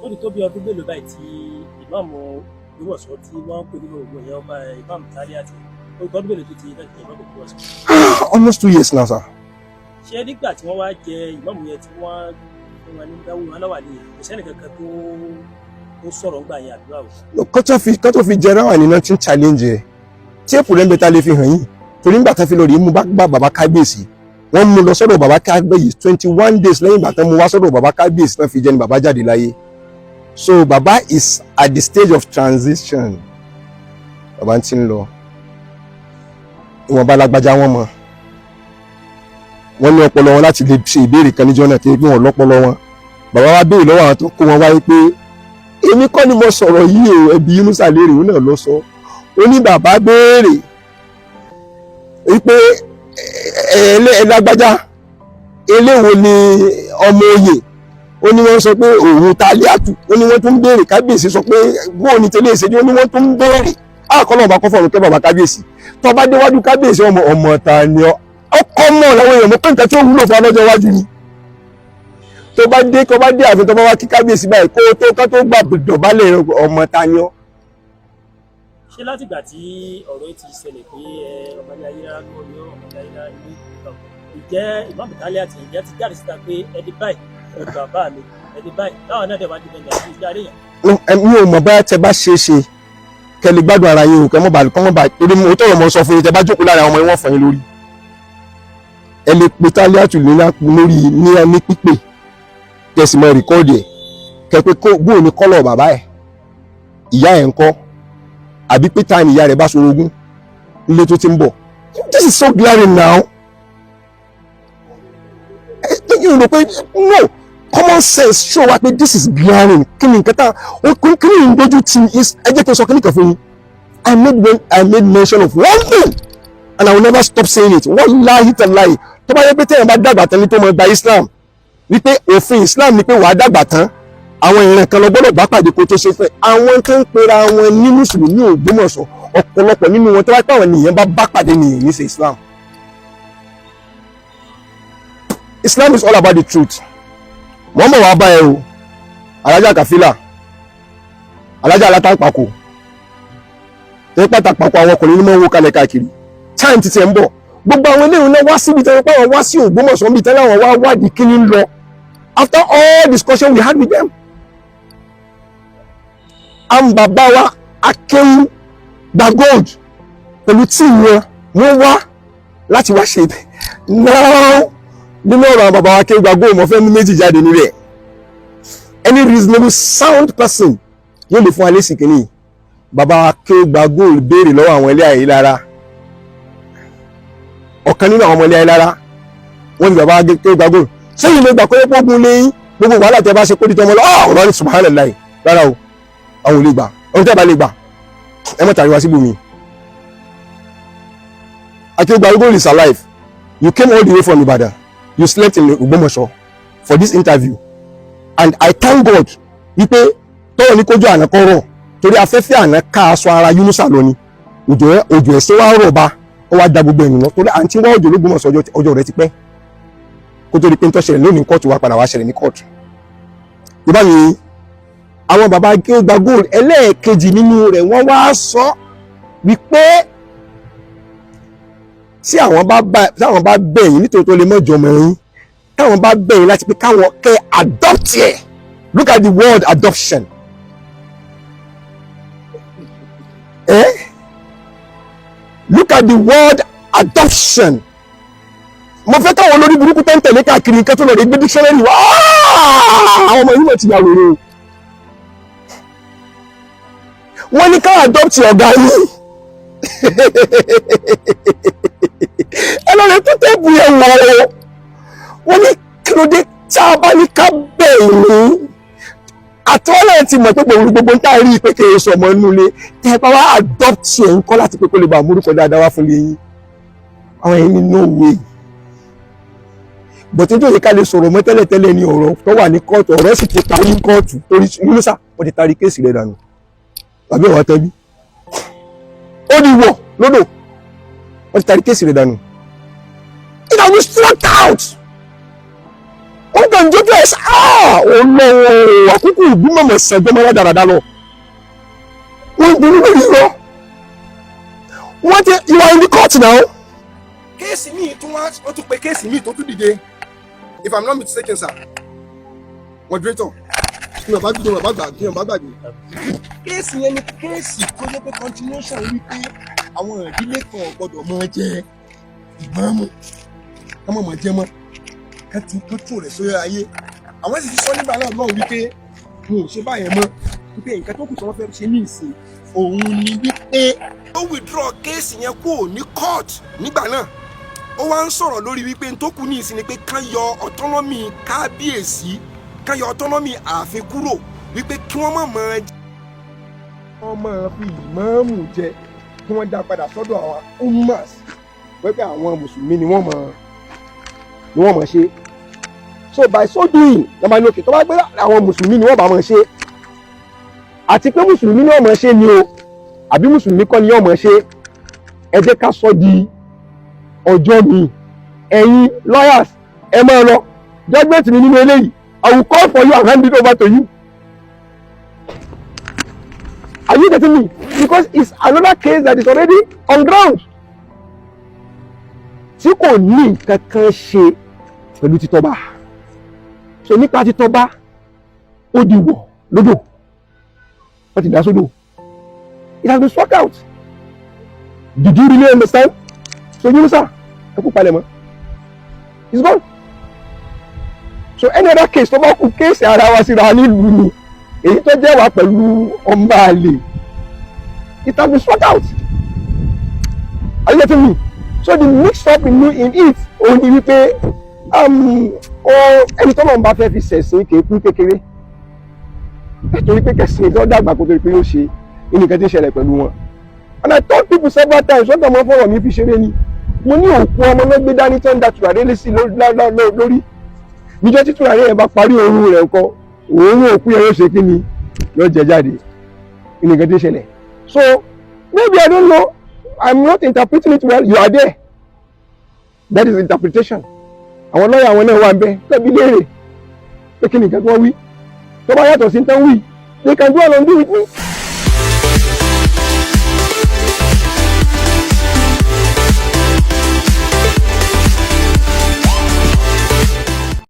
ó ní tó bí ọdún mélòó báyìí tí ìmáàmù Ògbómọ̀ṣọ́ tí wọ́n ń pè nínú ògùn ìyẹn ọba ìmáàmù Taliat ó ní tó ọdún mélòó tó ti lẹ́yìn ìmáàmù Ògbómọ̀ṣọ́. Almost 2 years now, sir. ṣé nígbà tí wọ́n wá jẹ ìmáàmù yẹn tí wọ́n fún wọn ní dáwọ́ wọn láwà ní kò sẹ́ni kankan tó sọ̀rọ̀ ńgbà yẹn àdúrà o. Kọ́ tó fi jẹ ráwà nínú tí ń challenge ẹ̀ tí èpò rẹ̀ ń bẹ ta lè fi hàn yín torí nígbà tán fi lọ rí mú bá bàbá kábíyèsí wọ́n mú lọ sọ́dọ̀ bàbá kábíyèsí 21 days lẹ́yìn ìgbà tán mú wá sọ́dọ̀ bàbá kábíyèsí tán fi jẹ́ ni bàbá jáde láyé. So bàbá is at the stage of transition. Bàbá ti ń lọ ìwọ̀nba alágbájá wọn mọ̀ wọ́n ní ọpọlọ wọn láti lè ṣe ìbéèrè kan níjọ́ náà kí wọ́n lọ́pọlọ wọn. Bàbá wa béèrè lọ́wọ́ àwọn tó kó wọn wáyé pé èmi kọ́ ni mo sọ̀rọ̀ yìí o ẹbí Yunusa léèrè òun náà lọ sọ ó ní bàbá béèrè wípé ẹlágbájá eléwo ni ọmọ oyè ó ní wọ́n sọ pé òun Taliatu ó ní wọ́n tún béèrè kábíyèsí sọ pé bóun ni tẹ́lẹ̀ ìṣẹ́jú ó ní wọ́n tún béèrè àkọlọ́ ọba kọ́ fọ̀rùn kẹ́ bàbá kábíyèsí tó bá déwájú kábíyèsí ọmọ ta ni ọkọ mọ̀ làwọn èèyàn mọ̀ pé nǹkan tí ó wúlò fún ọlọ́jọ́ iwájú ni tó bá dé àfi tó bá wá kí kábíyèsí báyìí kó tó gbà dọ̀bálẹ̀ ọmọ ta ni ọ́. ṣé látìgbà tí ọ̀rọ̀ ti ṣẹlẹ̀ pé ọmọdé ayélujára ló ní ọmọdé ayélujára ní ìjẹ́ ìmáàmù Taliat ìjẹ́ ti jáde síta pé ẹni báyìí bàbá mi ẹni báyìí táwọn náà dẹ̀ wá dìbẹ̀ ní àti ìjà àríyàn. mi ò mọ̀ bá tẹ bá ṣe é ṣe kẹ́ lè gbádùn ara yín o kẹ́ mọ́ bá torí mo tọrọ mọ sọ fún yín tẹ bá jókòó lára ọmọ yín wọ́n fọ̀ yín lórí ẹ lè pe Taliatu lórí ní pípé kẹsì mọ rìkọ́ọ̀dì ẹ̀ kẹ́pẹ́ bóun ni kọ́lọ̀ bàbá ẹ̀ ìyá ẹ̀ ń kọ́ àbí pé táìmù ìyá rẹ̀ bá sorogún nílé tó ti ń bọ̀. This is so glaring now. You know, no common sense show wa pé this is glaring kí ni nǹkan tá kí ni ìgbójú tí ẹ jẹ́ kí n sọ kí ni kan fún yín. I made mention of one thing and I will never stop saying it. Wallahi tallahi tó bá yẹ pé tẹ́yìn bá dàgbà tán ní tó mọ gba Islam wípé òfin Islam ni pé wàá dàgbà tán àwọn ìran kan lọ gbọ́dọ̀ bá pàdé kó tó ṣe fẹ́ àwọn tó ń pera wọn ní mùsùlùmí Ògbómọ̀ṣọ́ ọ̀pọ̀lọpọ̀ nínú wọn tó wá pàwọn nìyẹn bá pàdé nìyẹn ní ṣe Islam. Islam is all about the truth. Mọ́mọ́ wa bá ẹ o alájà kàfílà alájà alátàpàkò tẹ́ pátápàkò àwọn ọkùnrin ní mọ́ owó kalẹ̀ káàkiri time ti tẹ̀ ń bọ̀ gbogbo àwọn eléyìí náà wá síbi tẹ́lẹ̀ pé àwọn wá sí Ògbómọ̀ṣọ́ níbi tẹ́lẹ̀ àwọn wá wádìí kí ni ń lọ after all discussion we had with them. Àwọn bàbá wa akéwù gba gold pẹ̀lú tí wọ́n wá láti wá ṣe ibẹ̀ now nínú ọ̀rọ̀ àwọn bàbá wa akéwù gba gold mo fẹ́ mú méjì jáde níbẹ̀ any reasonable sound person yóò lè fún wa lésì kìíní bàbá wa akéwù gba gold béèrè lọ́wọ́ àwọn ilé ayé lára ọ̀kan nínú àwọn ọmọ ilé ayé lára wọ́n ní bàbá wa akéwù gba gold sẹ́yìn lè gbà pé gbógun lẹ́yìn gbogbo wàhálà tẹ́ bá ṣe kó di tọmọ lọ ọ̀rọ̀ ní subhanallah rárá o àwọn ò lè gbà ohun tẹ́ bá lè gbà ẹ mọ̀ tàrí wá síbòmí. Akeugba Gold is alive. You came all the way from Ibadan. You slept in Ògbómọ̀ṣọ́ for this interview and I thank God wípé tọ́wọ́ ní kójú àná kọ́ rọ̀ torí afẹ́fẹ́ àná ká aṣọ ara Yunusa lọ ni òjò ẹ̀sẹ̀ wá rọ̀ bá ó wá da gbogbo ẹ̀yìn lọ torí àǹtí wọ́n òjò l'Ógbómọ̀ṣọ́ ọjọ́ rẹ̀ ti pẹ́ kó tó di pé ń tọ́ṣẹlẹ̀ lónìí kóòtù wa padà wá ṣẹlẹ̀ ní kóòtù. ìbá mi àwọn bàbá Akeugba Gold ẹlẹ́ẹ̀kejì nínú rẹ̀ wọ́n wá sọ wípé tí àwọn bá bẹ̀yìn nítorí tó lè mọ́jọ mẹ́rin táwọn bá bẹ̀yìn láti pé káwọn kẹ́ adopt ẹ̀ look at the word adoption. Look at the word adoption. Mo fẹ́ káwọn olórí burúkú tó ń tẹ̀lé káàkiri nǹkan tó lọ rí gbé dictionary wá àwọn ọmọ ìlú ti yà wèrè o. Wọ́n ní ká adopt ọ̀gá yìí. Ẹ lọ rẹ tó tẹ́bù yẹn wọ̀ ọ́. Wọ́n ní kí ló dé tí a bá ní ká bẹ̀rù àtọ́lẹ̀ ti mọ̀ pé gbogbo ń tá rí pé kí èso ọmọ inú ilé tẹ́ bá wá adopt ẹ̀ ń kọ́ láti pé kó lè bá múrúkọ dáadáa wá fún lẹ́yìn. Àwọn ẹni no way. Bọ̀tí tó yẹ ká lè sọ̀rọ̀ mọ́ tẹ́lẹ̀tẹ́lẹ̀ ní ọ̀rọ̀ tó wà ní kóòtù ọ̀rọ̀ sì ti parí ní kóòtù torí Yunusa wọ́n ti tarí kéèsì rẹ̀ dànù. Tàbí ọ̀wá tẹ́bí. Ó ní wọ̀ lódò wọ́n ti tarí kéèsì rẹ̀ dànù. It has been struck out. wọ́n kàn jójú ẹ̀ sá ọlọ́wọ́ àkókò ìgbìmọ̀ ṣẹ̀gbọ́n mọ́ra dáradára lọ wọ́n ń dúró lórí irọ́ wọ́n ti ìwà in the court now. kéèsì míì tún wá ó tún pe kéèsì míì tó tún dìde if I'm not mistaken sir moderator kí ni ọba gbàgbé kéèsì yẹn ni kéèsì tó jẹ́ pé continuation wípé àwọn ìdílé kan gbọ́dọ̀ máa jẹ ìmáàmù ká mọ̀ máa jẹ mọ́ ká tún rẹ̀ sórí ayé àwọn sì ti sọ nígbà náà lọ́wọ́ wípé wọn ò ṣe báyẹn mọ́ wípé nǹkan tó kù tí wọ́n fẹ́ ṣe ní ìsìn òun ni wípé ó withdraw kéèsì yẹn kúrò ní court nígbà náà ó wá ń sọ̀rọ̀ lórí wípé n tó kù ní ìsìn ni pé kán yọ autonomy kábíyèsí kán yọ autonomy ààfin kúrò wípé kí wọ́n má máa fi ìmáàmù jẹ kí wọ́n dá padà sọ́dọ̀ àwọn ummas wípé àwọn mùsùlùmí ni wọ́n máa ṣe so by so doing lọ́ba ní òkè tó bá gbé àwọn mùsùlùmí ni wọ́n bá máa ṣe àti pé mùsùlùmí ni wọ́n máa ṣe ni o àbí mùsùlùmí kọ́ ni wọ́n máa ṣe ẹ jẹ́ ká sọ di ọjọ́ mi ẹ̀yin lawyers ẹ máa lọ judgement mi nínú eléyìí I will call for you and hand it over to you. Are you getting me? Because it's another case that is already on ground. Tí kò ní nǹkan kan ṣe pẹ̀lú títọ́ba. So nípa títọ́ba, ó di wọ̀ lódò. Wọ́n ti dá sódò. It has been struck out. Did you really understand? So you sir, ẹ kú palẹ̀ mọ́. It's gone. So any other case tó bá kú kéèsì ara wa síra nílùú ni. Èyí tó jẹ́ wà pẹ̀lú ọmọ àlè. It has been struck out. Are you getting me? So the mix up in it òun ni wípé ẹni tó lọ́n bá fẹ́ fi ṣẹ̀sìn kéékùn kékeré torí pé kẹsìn tó dàgbà kó torí pé yóò ṣe nǹkan tí ń ṣẹlẹ̀ pẹ̀lú wọn. And I told people several times wọ́n tàn mọ́ fọwọ́ mi fi ṣeré ni mo ní òkú ọmọ náà gbé dání tó ń da tùràrí lé sí lórí níjọ́ tí tùràrí yẹn bá parí òórùn rẹ̀ ńkọ́ òórùn òkú yẹn yóò ṣe kí ni yóò jẹ jáde nǹkan tí ń ṣẹlẹ̀. So maybe I don't know. I'm not interpreting it well. You are there. That is interpretation. Àwọn lọ́yà àwọn náà wà ń bẹ tẹ́bí léèrè pé kí ni nǹkan tí wọ́n wí. Tó bá yàtọ̀ sí tán wí, they can go along do with me.